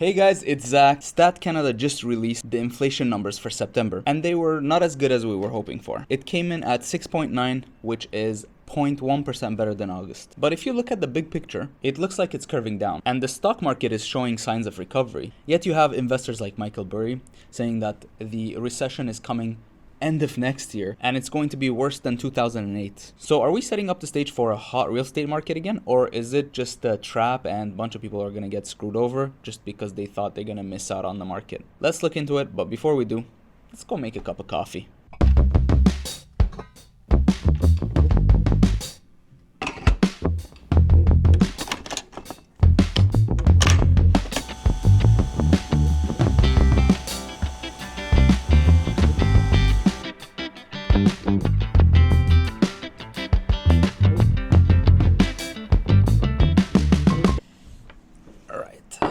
Hey guys, it's Zach. Stat Canada just released the inflation numbers for September, and they were not as good as we were hoping for. It came in at 6.9, which is 0.1% better than August. But if you look at the big picture, it looks like it's curving down, and the stock market is showing signs of recovery. Yet you have investors like Michael Burry saying that the recession is coming end of next year and it's going to be worse than 2008. So are we setting up the stage for a hot real estate market again, or is it just a trap and a bunch of people are going to get screwed over just because they thought they're going to miss out on the market? Let's look into it, but before we do, let's go make a cup of coffee.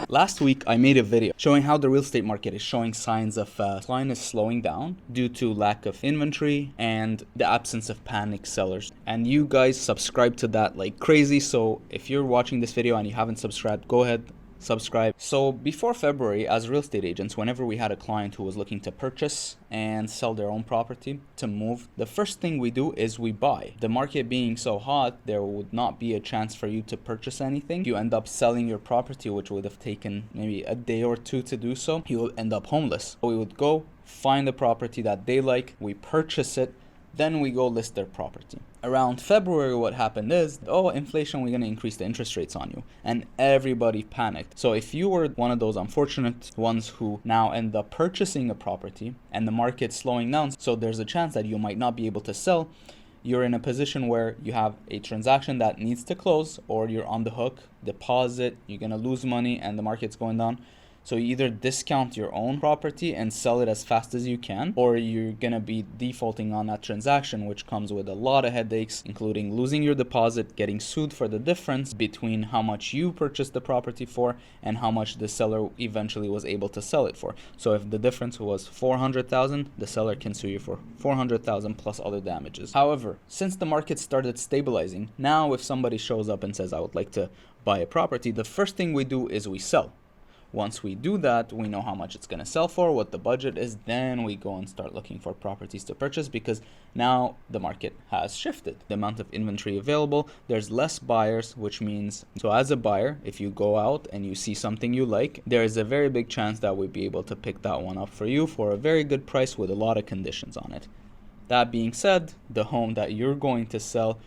Last week, I made a video showing how the real estate market is showing signs of decline is slowing down due to lack of inventory and the absence of panic sellers. And you guys subscribe to that like crazy. So if you're watching this video and you haven't subscribed, go ahead, subscribe. So before February, as real estate agents, whenever we had a client who was looking to purchase and sell their own property to move, the first thing we do is we buy. The market being so hot, there would not be a chance for you to purchase anything. You end up selling your property, which would have taken maybe a day or two to do so. You will end up homeless. We would go find a property that they like, we purchase it, then we go list their property. Around February, what happened is, inflation, we're going to increase the interest rates on you. And everybody panicked. So if you were one of those unfortunate ones who now end up purchasing a property and the market's slowing down, so there's a chance that you might not be able to sell, you're in a position where you have a transaction that needs to close, or you're on the hook, deposit, you're going to lose money and the market's going down. So you either discount your own property and sell it as fast as you can, or you're going to be defaulting on that transaction, which comes with a lot of headaches, including losing your deposit, getting sued for the difference between how much you purchased the property for and how much the seller eventually was able to sell it for. So if the difference was $400,000, the seller can sue you for $400,000 plus other damages. However, since the market started stabilizing, now if somebody shows up and says, I would like to buy a property, the first thing we do is we sell. Once we do that, we know how much it's going to sell for, what the budget is, then we go and start looking for properties to purchase, because now the market has shifted. The amount of inventory available, there's less buyers, which means, so as a buyer, if you go out and you see something you like, there is a very big chance that we'll be able to pick that one up for you for a very good price with a lot of conditions on it. That being said, the home that you're going to sell,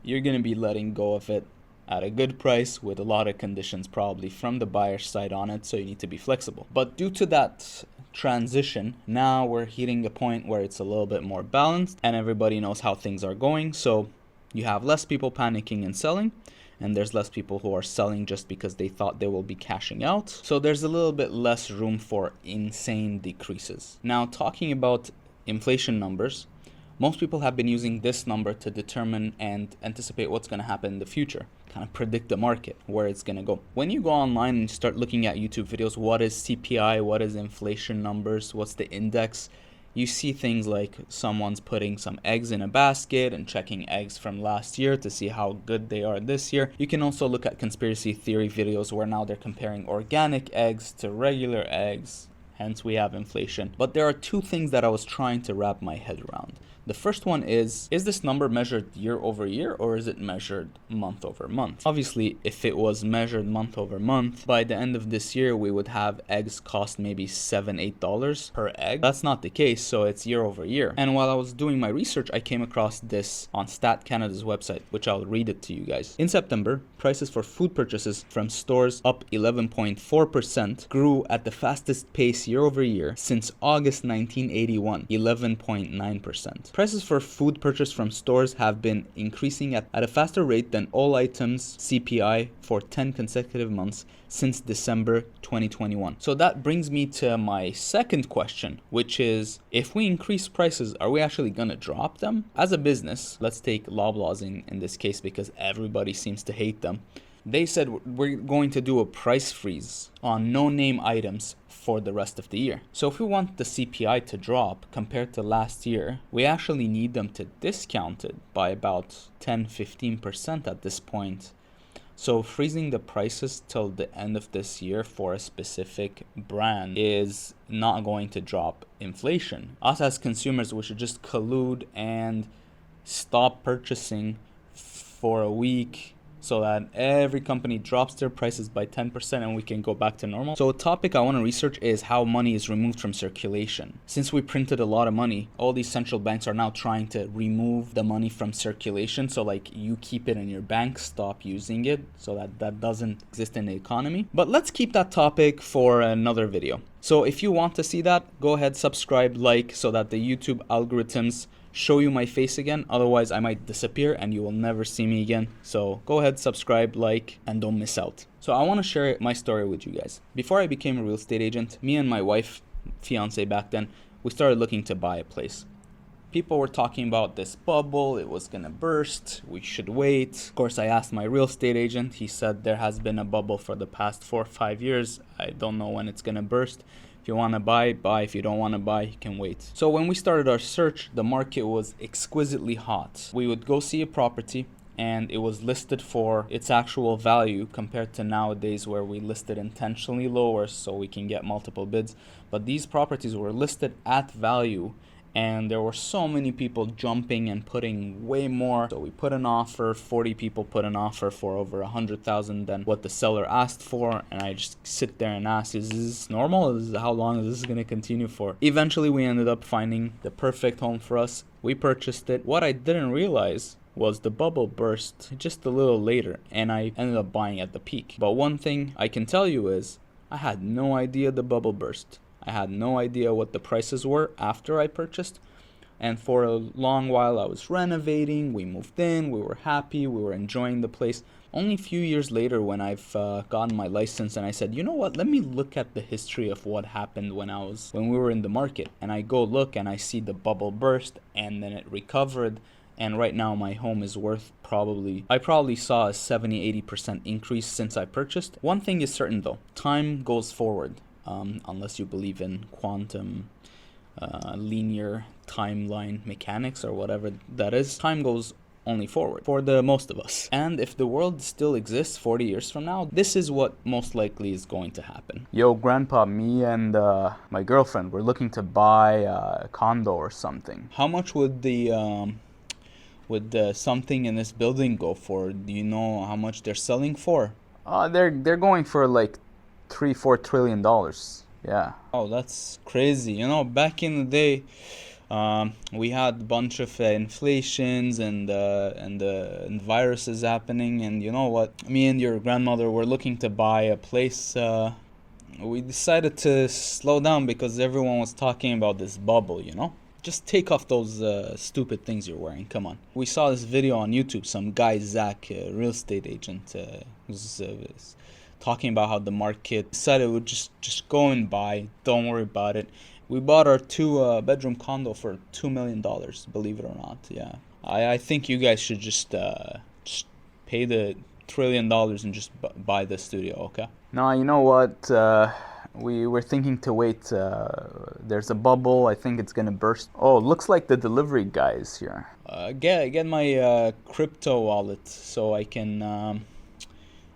you're going to be letting go of it at a good price with a lot of conditions probably from the buyer's side on it, so you need to be flexible. But due to that transition, now we're hitting a point where it's a little bit more balanced and everybody knows how things are going. So you have less people panicking and selling, and there's less people who are selling just because they thought they will be cashing out. So there's a little bit less room for insane decreases. Now, talking about inflation numbers, most people have been using this number to determine and anticipate what's going to happen in the future, kind of predict the market, where it's going to go. When you go online and start looking at YouTube videos, what is CPI, what is inflation numbers, what's the index, you see things like someone's putting some eggs in a basket and checking eggs from last year to see how good they are this year. You can also look at conspiracy theory videos where now they're comparing organic eggs to regular eggs. Hence we have inflation. But there are two things that I was trying to wrap my head around. The first one is this number measured year over year, or is it measured month over month? Obviously, if it was measured month over month, by the end of this year, we would have eggs cost maybe $7, $8 per egg. That's not the case, so it's year over year. And while I was doing my research, I came across this on Stat Canada's website, which I'll read it to you guys. In September, prices for food purchases from stores up 11.4%, grew at the fastest pace year over year since August 1981, 11.9%. Prices for food purchased from stores have been increasing at a faster rate than all items CPI for 10 consecutive months since December 2021. So that brings me to my second question, which is, if we increase prices, are we actually going to drop them? As a business, let's take Loblaws in this case because everybody seems to hate them. They said we're going to do a price freeze on no-name items for the rest of the year. So if we want the CPI to drop compared to last year, we actually need them to discount it by about 10-15% at this point So freezing the prices till the end of this year for a specific brand is not going to drop inflation. Us as consumers, we should just collude and stop purchasing for a week so that every company drops their prices by 10% and we can go back to normal. So a topic I want to research is how money is removed from circulation. Since we printed a lot of money, all these central banks are now trying to remove the money from circulation. So like you keep it in your bank, stop using it so that that doesn't exist in the economy. But let's keep that topic for another video. So if you want to see that, go ahead, subscribe, like, so that the YouTube algorithms show you my face again. Otherwise I might disappear and you will never see me again. So go ahead, subscribe, like, and don't miss out. So I want to share my story with you guys. Before I became a real estate agent, me and my wife, fiance back then, we started looking to buy a place. People were talking about this bubble, it was gonna burst, we should wait. Of course, I asked my real estate agent. He said there has been a bubble for the past 4 or 5 years. I don't know when it's gonna burst. If you want to buy, buy. If you don't want to buy, you can wait. So when we started our search, the market was exquisitely hot. We would go see a property and it was listed for its actual value compared to nowadays where we listed intentionally lower so we can get multiple bids. But these properties were listed at value and there were so many people jumping and putting way more. So we put an offer, 40 people put an offer for over 100,000 than what the seller asked for, and I just sit there and ask, is this normal? How long is this gonna continue for? Eventually we ended up finding the perfect home for us. We purchased it. What I didn't realize was the bubble burst just a little later and I ended up buying at the peak. But one thing I can tell you is I had no idea the bubble burst. I had no idea what the prices were after I purchased. And for a long while I was renovating, we moved in, we were happy, we were enjoying the place. Only a few years later when I've gotten my license and I said, you know what, let me look at the history of what happened when we were in the market. And I go look and I see the bubble burst and then it recovered. And right now my home is worth I probably saw a 70-80% increase since I purchased. One thing is certain though, time goes forward. Unless you believe in quantum linear timeline mechanics or whatever that is, time goes only forward for the most of us. And if the world still exists 40 years from now, this is what most likely is going to happen. Yo, grandpa, me and my girlfriend, we're looking to buy a condo or something. How much would the something in this building go for? Do you know how much they're selling for? They're going for like $3-4 trillion. Yeah. Oh, that's crazy. You know, back in the day, we had a bunch of inflations and viruses happening. And you know what? Me and your grandmother were looking to buy a place. We decided to slow down because everyone was talking about this bubble, you know? Just take off those stupid things you're wearing. Come on. We saw this video on YouTube. Some guy, Zach, a real estate agent, was talking about how the market decided would just go and buy. Don't worry about it. We bought our 2-bedroom condo for $2 million, believe it or not. Yeah, I think you guys should just pay the $1 trillion and just buy the studio, okay? No, you know what? We were thinking to wait. There's a bubble. I think it's gonna burst. Oh, looks like the delivery guy is here. Get my crypto wallet so I can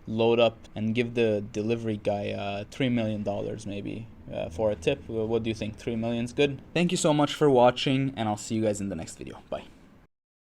load up and give the delivery guy $3 million maybe for a tip. What do you think? $3 million's good? Thank you so much for watching and I'll see you guys in the next video. Bye.